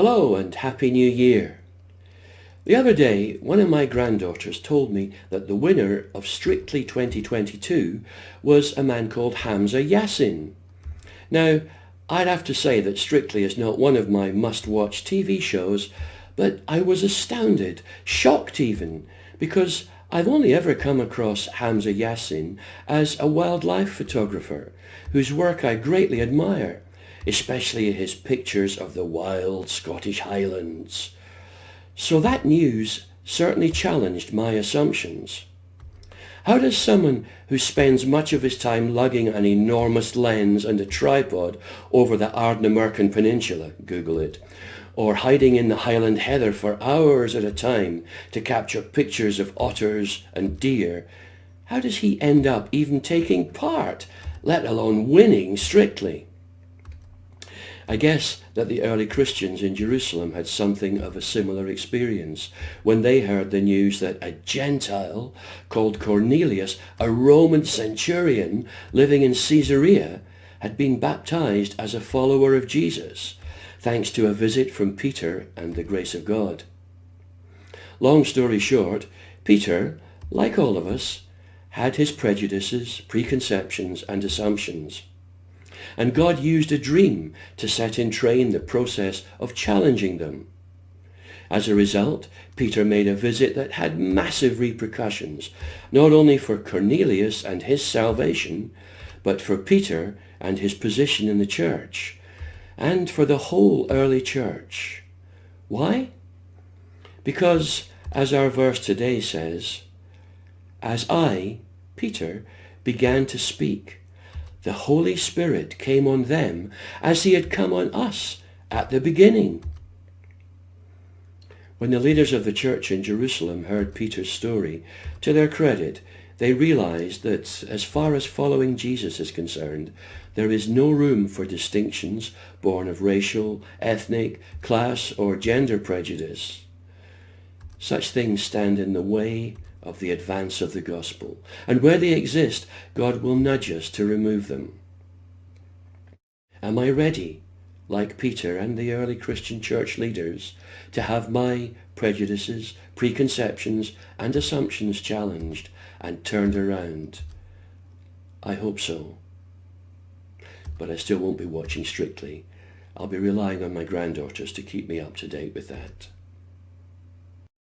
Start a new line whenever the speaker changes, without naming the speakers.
Hello and Happy New Year. The other day, one of my granddaughters told me that the winner of Strictly 2022 was a man called Hamza Yassin. Now, I'd have to say that Strictly is not one of my must-watch TV shows, but I was astounded, shocked even, because I've only ever come across Hamza Yassin as a wildlife photographer whose work I greatly admire, especially his pictures of the wild Scottish Highlands. So that news certainly challenged my assumptions. How does someone who spends much of his time lugging an enormous lens and a tripod over the Ardnamurchan Peninsula, Google it, or hiding in the Highland heather for hours at a time to capture pictures of otters and deer, how does he end up even taking part, let alone winning Strictly? I guess that the early Christians in Jerusalem had something of a similar experience when they heard the news that a Gentile called Cornelius, a Roman centurion living in Caesarea, had been baptized as a follower of Jesus, thanks to a visit from Peter and the grace of God. Long story short, Peter, like all of us, had his prejudices, preconceptions and assumptions. And God used a dream to set in train the process of challenging them. As a result, Peter made a visit that had massive repercussions, not only for Cornelius and his salvation, but for Peter and his position in the church, and for the whole early church. Why? Because, as our verse today says, as I, Peter, began to speak, the Holy Spirit came on them as he had come on us at the beginning. When the leaders of the church in Jerusalem heard Peter's story, to their credit, they realized that as far as following Jesus is concerned, there is no room for distinctions born of racial, ethnic, class or gender prejudice. Such things stand in the way of the advance of the gospel, and where they exist, God will nudge us to remove them. Am I ready, like Peter and the early Christian church leaders, to have my prejudices, preconceptions and assumptions challenged and turned around? I hope so. But I still won't be watching Strictly. I'll be relying on my granddaughters to keep me up to date with that.